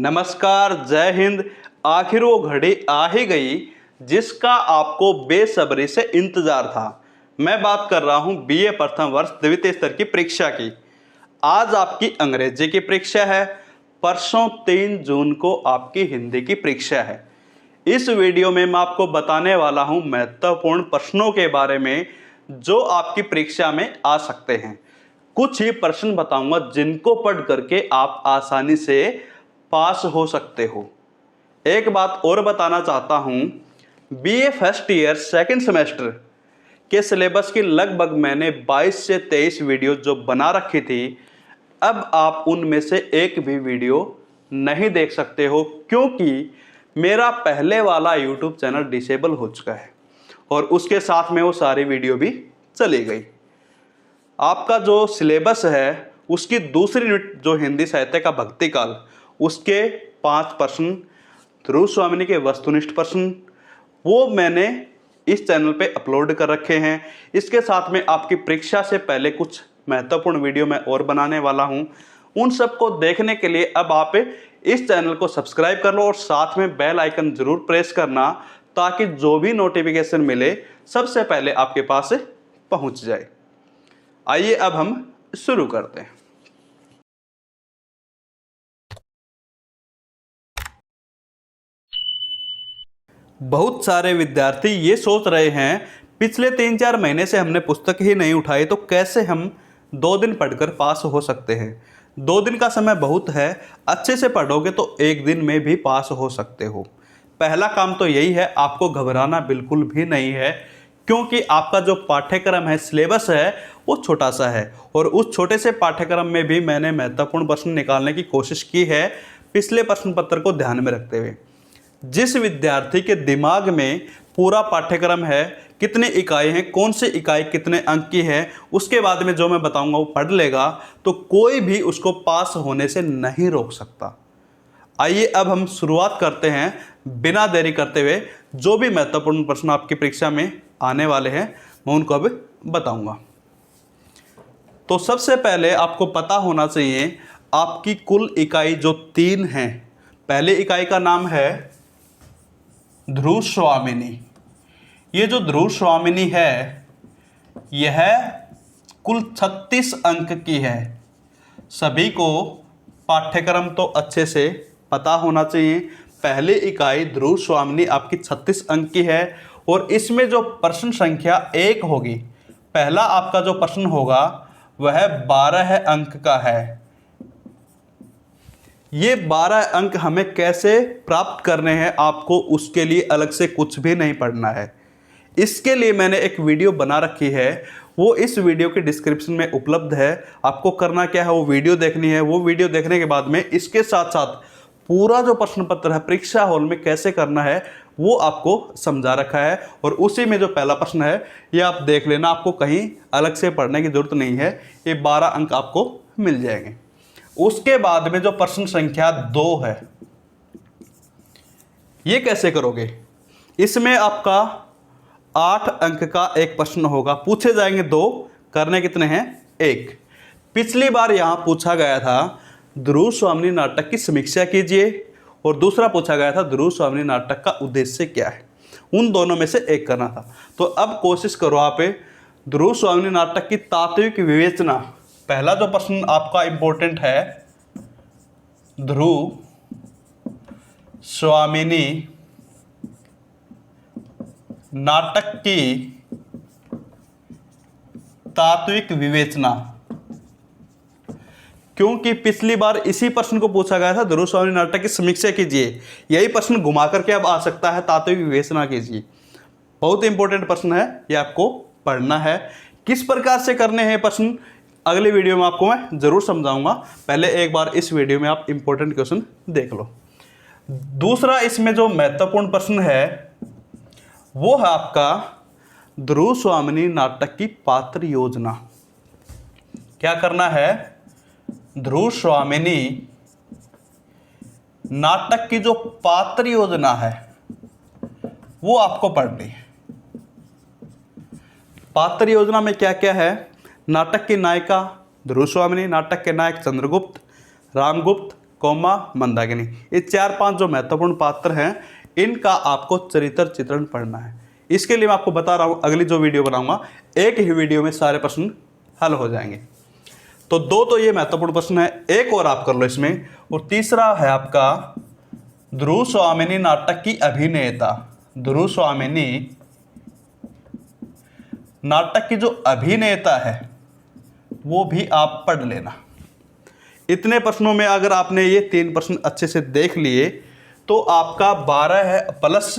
नमस्कार, जय हिंद। आखिर वो घड़ी आ ही गई जिसका आपको बेसब्री से इंतजार था। मैं बात कर रहा हूं बीए प्रथम वर्ष द्वितीय स्तर की परीक्षा की। आज आपकी अंग्रेजी की परीक्षा है, परसों 3 जून को आपकी हिंदी की परीक्षा है। इस वीडियो में मैं आपको बताने वाला हूं महत्वपूर्ण प्रश्नों के बारे में जो आपकी परीक्षा में आ सकते हैं। कुछ ही प्रश्न बताऊंगा जिनको पढ़ करके आप आसानी से पास हो सकते हो। एक बात और बताना चाहता हूं, BA first year second semester के सिलेबस की लगभग मैंने 22 से 23 वीडियो जो बना रखी थी, अब आप उनमें से एक भी वीडियो नहीं देख सकते हो क्योंकि मेरा पहले वाला यूट्यूब चैनल डिसेबल हो चुका है और उसके साथ में वो सारी वीडियो भी चली गई। आपका जो सिलेबस है उसकी दूसरी यूनिट जो हिंदी साहित्य का भक्ति काल, उसके 5 प्रश्न, ध्रुव स्वामिनी के वस्तुनिष्ठ प्रश्न, वो मैंने इस चैनल पे अपलोड कर रखे हैं। इसके साथ में आपकी परीक्षा से पहले कुछ महत्वपूर्ण वीडियो मैं और बनाने वाला हूं। उन सबको देखने के लिए अब आप इस चैनल को सब्सक्राइब कर लो और साथ में बेल आइकन जरूर प्रेस करना ताकि जो भी नोटिफिकेशन मिले सबसे पहले आपके पास पहुंच जाए। आइए अब हम शुरू करते हैं। बहुत सारे विद्यार्थी ये सोच रहे हैं पिछले 3-4 महीने से हमने पुस्तक ही नहीं उठाई तो कैसे हम 2 दिन पढ़कर पास हो सकते हैं। 2 दिन का समय बहुत है, अच्छे से पढ़ोगे तो 1 दिन में भी पास हो सकते हो। पहला काम तो यही है, आपको घबराना बिल्कुल भी नहीं है क्योंकि आपका जो पाठ्यक्रम है, सिलेबस है, वो छोटा सा है और उस छोटे से पाठ्यक्रम में भी मैंने महत्वपूर्ण प्रश्न निकालने की कोशिश की है पिछले प्रश्न पत्र को ध्यान में रखते हुए। जिस विद्यार्थी के दिमाग में पूरा पाठ्यक्रम है, कितनी इकाई हैं, कौन सी इकाई कितने अंक की है, उसके बाद में जो मैं बताऊंगा वो पढ़ लेगा तो कोई भी उसको पास होने से नहीं रोक सकता। आइए अब हम शुरुआत करते हैं बिना देरी करते हुए। जो भी महत्वपूर्ण प्रश्न आपकी परीक्षा में आने वाले हैं मैं उनको अब बताऊंगा। तो सबसे पहले आपको पता होना चाहिए आपकी कुल इकाई जो 3 हैं। पहली इकाई का नाम है ध्रुव स्वामिनी। ये जो ध्रुव स्वामिनी है यह कुल 36 अंक की है। सभी को पाठ्यक्रम तो अच्छे से पता होना चाहिए। पहली इकाई ध्रुव स्वामिनी आपकी 36 अंक की है और इसमें जो प्रश्न संख्या 1 होगी, पहला आपका जो प्रश्न होगा वह 12 अंक का है। ये 12 अंक हमें कैसे प्राप्त करने हैं, आपको उसके लिए अलग से कुछ भी नहीं पढ़ना है। इसके लिए मैंने एक वीडियो बना रखी है, वो इस वीडियो के डिस्क्रिप्शन में उपलब्ध है। आपको करना क्या है, वो वीडियो देखनी है। वो वीडियो देखने के बाद में इसके साथ साथ पूरा जो प्रश्न पत्र है परीक्षा हॉल में कैसे करना है वो आपको समझा रखा है और उसी में जो पहला प्रश्न है ये आप देख लेना। आपको कहीं अलग से पढ़ने की जरूरत नहीं है, ये 12 अंक आपको मिल जाएंगे। उसके बाद में जो प्रश्न संख्या 2 है, ये कैसे करोगे। इसमें आपका 8 अंक का एक प्रश्न होगा, पूछे जाएंगे 2, करने कितने हैं 1। पिछली बार यहां पूछा गया था ध्रुव स्वामिनी नाटक की समीक्षा कीजिए और दूसरा पूछा गया था ध्रुव स्वामिनी नाटक का उद्देश्य क्या है। उन दोनों में से एक करना था। तो अब कोशिश करो आप ध्रुव स्वामिनी नाटक की तात्विक विवेचना। पहला जो प्रश्न आपका इंपॉर्टेंट है, ध्रुव स्वामिनी नाटक की तात्विक विवेचना, क्योंकि पिछली बार इसी प्रश्न को पूछा गया था ध्रुव स्वामिनी नाटक की समीक्षा कीजिए। यही प्रश्न घुमा करके अब आ सकता है तात्विक विवेचना कीजिए। बहुत इंपॉर्टेंट प्रश्न है, ये आपको पढ़ना है। किस प्रकार से करने हैं प्रश्न अगली वीडियो में आपको मैं जरूर समझाऊंगा। पहले एक बार इस वीडियो में आप इंपॉर्टेंट क्वेश्चन देख लो। दूसरा इसमें जो महत्वपूर्ण प्रश्न है वो है आपका ध्रुव स्वामिनी नाटक की पात्र योजना। क्या करना है, ध्रुव स्वामिनी नाटक की जो पात्र योजना है वो आपको पढ़नी है। पात्र योजना में क्या क्या है, नाटक की नायिका ध्रुव स्वामिनी, नाटक के नायक चंद्रगुप्त, रामगुप्त, कौमा मंदाकिनी। ये 4-5 जो महत्वपूर्ण पात्र हैं इनका आपको चरित्र चित्रण पढ़ना है। इसके लिए मैं आपको बता रहा हूँ, अगली जो वीडियो बनाऊंगा एक ही वीडियो में सारे प्रश्न हल हो जाएंगे। तो 2 तो ये महत्वपूर्ण प्रश्न है, एक और आप कर लो इसमें। और तीसरा है आपका ध्रुव स्वामिनी नाटक की अभिनेता। ध्रुव स्वामिनी नाटक की जो अभिनेता है वो भी आप पढ़ लेना। इतने प्रश्नों में अगर आपने ये 3 प्रश्न अच्छे से देख लिए तो आपका 12 है, प्लस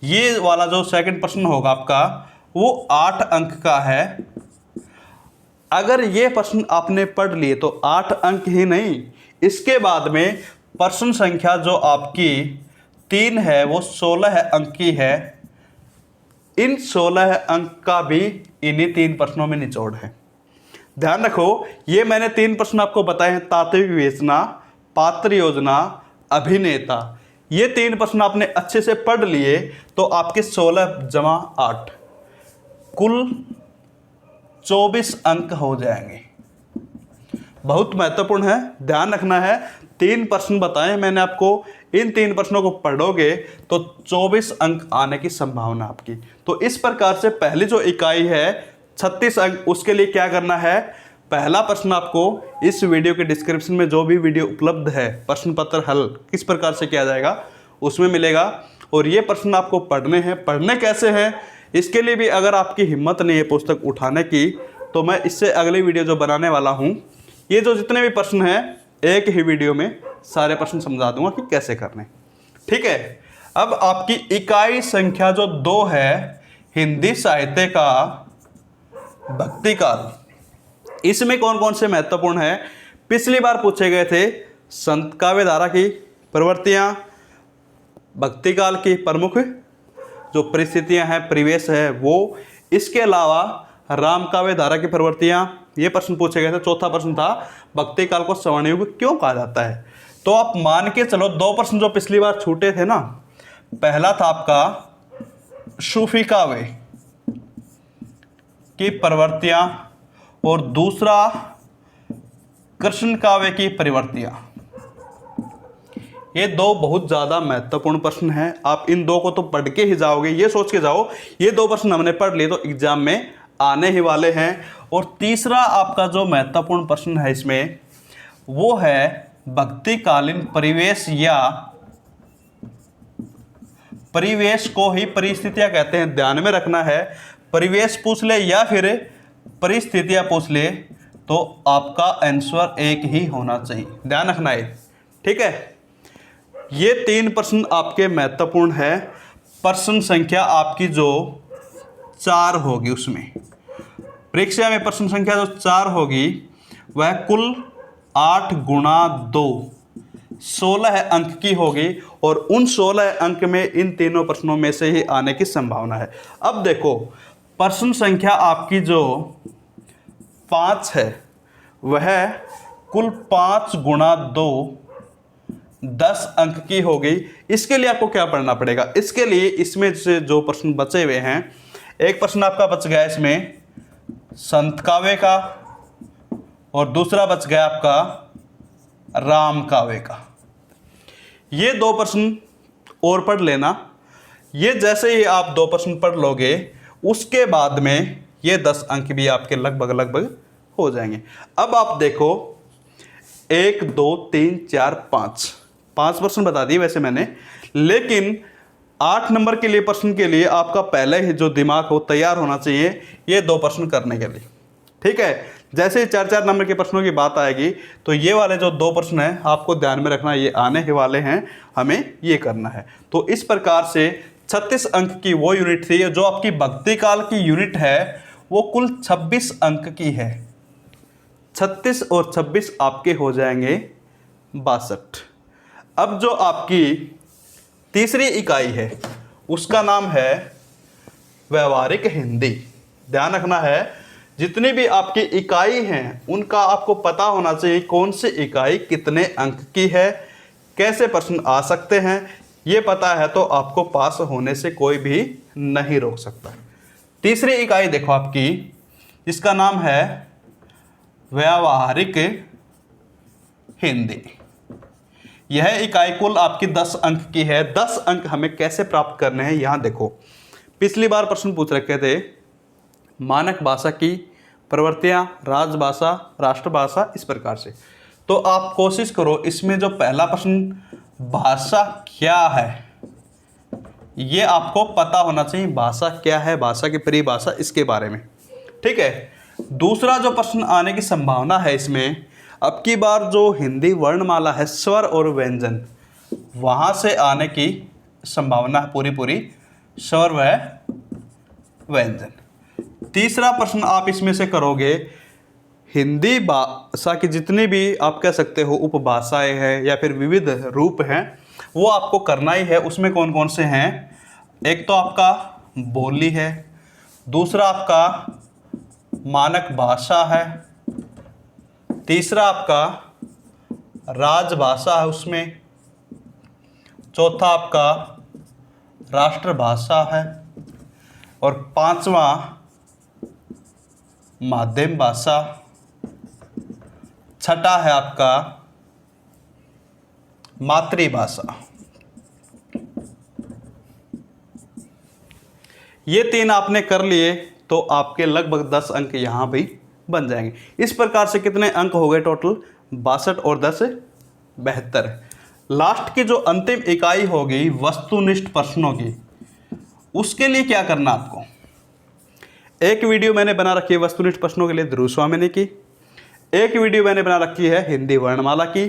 ये वाला जो सेकंड प्रश्न होगा आपका वो 8 अंक का है। अगर ये प्रश्न आपने पढ़ लिए तो 8 अंक ही नहीं, इसके बाद में प्रश्न संख्या जो आपकी 3 है वो 16 अंक की है। इन 16 अंक का भी इन्हीं 3 प्रश्नों में निचोड़ है। ध्यान रखो, ये मैंने 3 प्रश्न आपको बताए हैं, तात्विक विवेचना, पात्र योजना, अभिनेता। ये 3 प्रश्न आपने अच्छे से पढ़ लिए तो आपके 16 जमा 8 कुल 24 अंक हो जाएंगे। बहुत महत्वपूर्ण है, ध्यान रखना है। 3 प्रश्न बताए मैंने आपको, इन 3 प्रश्नों को पढ़ोगे तो 24 अंक आने की संभावना आपकी। तो इस प्रकार से पहली जो इकाई है 36 अंक, उसके लिए क्या करना है, पहला प्रश्न आपको इस वीडियो के डिस्क्रिप्शन में जो भी वीडियो उपलब्ध है प्रश्न पत्र हल किस प्रकार से किया जाएगा उसमें मिलेगा। और ये प्रश्न आपको पढ़ने हैं। पढ़ने कैसे हैं, इसके लिए भी अगर आपकी हिम्मत नहीं है पुस्तक उठाने की तो मैं इससे अगली वीडियो जो बनाने वाला हूँ, ये जो जितने भी प्रश्न हैं एक ही वीडियो में सारे प्रश्न समझा दूंगा कि कैसे करने। ठीक है, अब आपकी इकाई संख्या जो 2 है, हिंदी साहित्य का भक्ति काल। इसमें कौन कौन से महत्वपूर्ण है, पिछली बार पूछे गए थे संत काव्य धारा की प्रवृत्तियां, भक्ति काल की प्रमुख जो परिस्थितियां हैं, परिवेश है वो, इसके अलावा राम काव्य धारा की प्रवृत्तियां, ये प्रश्न पूछे गए थे। चौथा प्रश्न था भक्ति काल को स्वर्ण युग क्यों कहा जाता है। तो आप मान के चलो 2 प्रश्न जो पिछली बार छूटे थे ना, पहला था आपका सूफी काव्य की प्रवृत्तियां और दूसरा कृष्ण काव्य की प्रवृत्तियां। ये 2 बहुत ज़्यादा महत्वपूर्ण प्रश्न हैं। आप इन 2 को तो पढ़ के ही जाओगे, ये सोच के जाओ ये 2 प्रश्न हमने पढ़ लिए तो एग्जाम में आने ही वाले हैं। और तीसरा आपका जो महत्वपूर्ण प्रश्न है इसमें वो है भक्तिकालीन परिवेश या परिवेश को ही परिस्थितियां कहते हैं। ध्यान में रखना है, परिवेश पूछ ले या फिर परिस्थितियां पूछ ले तो आपका आंसर एक ही होना चाहिए, ध्यान रखना है। ठीक है, ये 3 प्रश्न आपके महत्वपूर्ण है। प्रश्न संख्या आपकी जो 4 होगी, उसमें परीक्षा में प्रश्न संख्या जो 4 होगी वह कुल 8 गुणा 2 16 अंक की होगी। और उन 16 अंक में इन तीनों प्रश्नों में से ही आने की संभावना है। अब देखो, प्रश्न संख्या आपकी जो 5 है वह कुल 5 गुणा 2 10 अंक की होगी। इसके लिए आपको क्या पढ़ना पड़ेगा, इसके लिए इसमें से जो प्रश्न बचे हुए हैं, एक प्रश्न आपका बच गया इसमें संत काव्य का और दूसरा बच गया आपका राम काव्य का। ये 2 प्रश्न और पढ़ लेना। ये जैसे ही आप 2 प्रश्न पढ़ लोगे उसके बाद में ये 10 अंक भी आपके लगभग हो जाएंगे। अब आप देखो 1 2 3 4 5 प्रश्न बता दिए वैसे मैंने, लेकिन 8 नंबर के लिए प्रश्न के लिए आपका पहले ही जो दिमाग हो तैयार होना चाहिए ये 2 प्रश्न करने के लिए। ठीक है, जैसे ही 4 नंबर के प्रश्नों की बात आएगी तो ये वाले जो 2 प्रश्न हैं आपको ध्यान में रखना, ये आने ही वाले हैं, हमें ये करना है। तो इस प्रकार से 36 अंक की वो यूनिट थी। जो आपकी भक्ति काल की यूनिट है वो कुल 26 अंक की है। 36 और 26 आपके हो जाएंगे 62। अब जो आपकी तीसरी इकाई है उसका नाम है व्यवहारिक हिंदी। ध्यान रखना है, जितनी भी आपकी इकाई हैं उनका आपको पता होना चाहिए कौन सी इकाई कितने अंक की है, कैसे प्रश्न आ सकते हैं। ये पता है तो आपको पास होने से कोई भी नहीं रोक सकता। तीसरी इकाई देखो आपकी, जिसका नाम है व्यवहारिक हिंदी। यह इकाई कुल आपकी 10 अंक की है। 10 अंक हमें कैसे प्राप्त करने हैं, यहां देखो। पिछली बार प्रश्न पूछ रखे थे मानक भाषा की प्रवृत्तियां, राजभाषा, राष्ट्रभाषा, इस प्रकार से। तो आप कोशिश करो इसमें जो पहला प्रश्न भाषा क्या है, ये आपको पता होना चाहिए। भाषा क्या है, भाषा की परिभाषा, इसके बारे में, ठीक है। दूसरा जो प्रश्न आने की संभावना है इसमें, अब की बार जो हिंदी वर्णमाला है, स्वर और व्यंजन, वहां से आने की संभावना है पूरी स्वर व व्यंजन। तीसरा प्रश्न आप इसमें से करोगे हिंदी भाषा की जितनी भी आप कह सकते हो उपभाषाएं हैं या फिर विविध रूप हैं, वो आपको करना ही है। उसमें कौन कौन से हैं, एक तो आपका बोली है, दूसरा आपका मानक भाषा है, तीसरा आपका राजभाषा है उसमें, चौथा आपका राष्ट्रभाषा है, और पांचवा माध्यम भाषा, छठा है आपका मातृभाषा। ये 3 आपने कर लिए तो आपके लगभग 10 अंक यहां भी बन जाएंगे। इस प्रकार से कितने अंक हो गए टोटल, 62 और 10 72। लास्ट की जो अंतिम इकाई होगी वस्तुनिष्ठ प्रश्नों की, उसके लिए क्या करना आपको, एक वीडियो मैंने बना रखी है वस्तुनिष्ठ प्रश्नों के लिए ध्रुव स्वामिनी की, एक वीडियो मैंने बना रखी है हिंदी वर्णमाला की,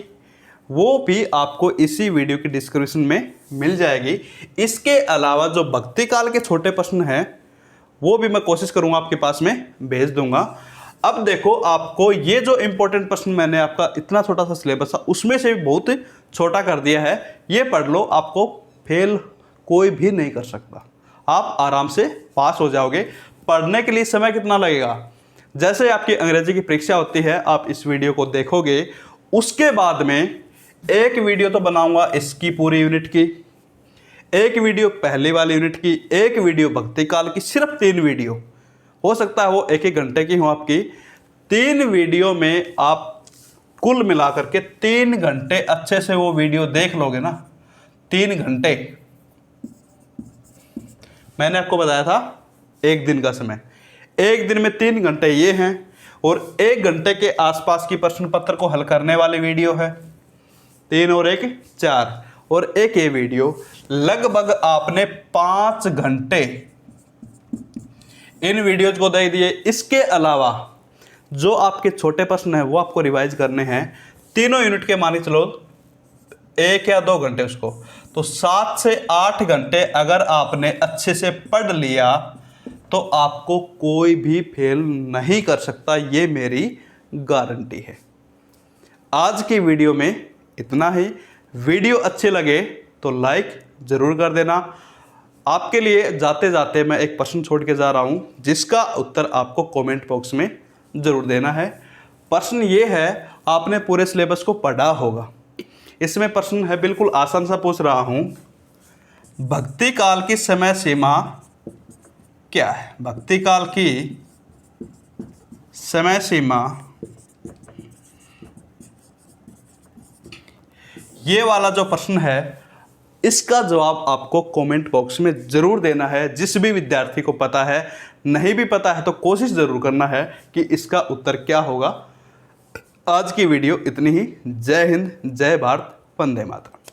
वो भी आपको इसी वीडियो की डिस्क्रिप्शन में मिल जाएगी। इसके अलावा जो भक्ति काल के छोटे प्रश्न हैं वो भी मैं कोशिश करूंगा आपके पास में भेज दूंगा। अब देखो आपको ये जो इंपॉर्टेंट प्रश्न मैंने आपका इतना छोटा सा सिलेबस था उसमें से भी बहुत छोटा कर दिया है, ये पढ़ लो, आपको फेल कोई भी नहीं कर सकता, आप आराम से पास हो जाओगे। पढ़ने के लिए समय कितना लगेगा, जैसे आपकी अंग्रेजी की परीक्षा होती है, आप इस वीडियो को देखोगे, उसके बाद में एक वीडियो तो बनाऊंगा इसकी पूरी यूनिट की, एक वीडियो पहले वाली यूनिट की, एक वीडियो भक्ति काल की, सिर्फ 3 वीडियो, हो सकता है वो 1-1 घंटे की हो आपकी। 3 वीडियो में आप कुल मिलाकर के 3 घंटे अच्छे से वो वीडियो देख लोगे ना, 3 घंटे, मैंने आपको बताया था 1 दिन का समय, 1 दिन में 3 घंटे ये हैं, और 1 घंटे के आसपास की प्रश्न पत्र को हल करने वाली वीडियो है, 3 और 1 4, और एक ये वीडियो, लगभग आपने 5 घंटे इन वीडियोज को दे दिए। इसके अलावा जो आपके छोटे प्रश्न हैं वो आपको रिवाइज करने हैं, तीनों यूनिट के मानी चलो 1 या 2 घंटे उसको, तो 7 से 8 घंटे अगर आपने अच्छे से पढ़ लिया तो आपको कोई भी फेल नहीं कर सकता, ये मेरी गारंटी है। आज की वीडियो में इतना ही। वीडियो अच्छे लगे तो लाइक ज़रूर कर देना। आपके लिए जाते जाते मैं एक प्रश्न छोड़ के जा रहा हूँ जिसका उत्तर आपको कमेंट बॉक्स में ज़रूर देना है। प्रश्न ये है, आपने पूरे सिलेबस को पढ़ा होगा, इसमें प्रश्न है बिल्कुल आसान सा पूछ रहा हूँ, भक्ति काल की समय सीमा क्या है, भक्ति काल की समय सीमा, ये वाला जो प्रश्न है इसका जवाब आपको कमेंट बॉक्स में ज़रूर देना है। जिस भी विद्यार्थी को पता है, नहीं भी पता है तो कोशिश ज़रूर करना है कि इसका उत्तर क्या होगा। आज की वीडियो इतनी ही। जय हिंद, जय भारत, वंदे मातरम।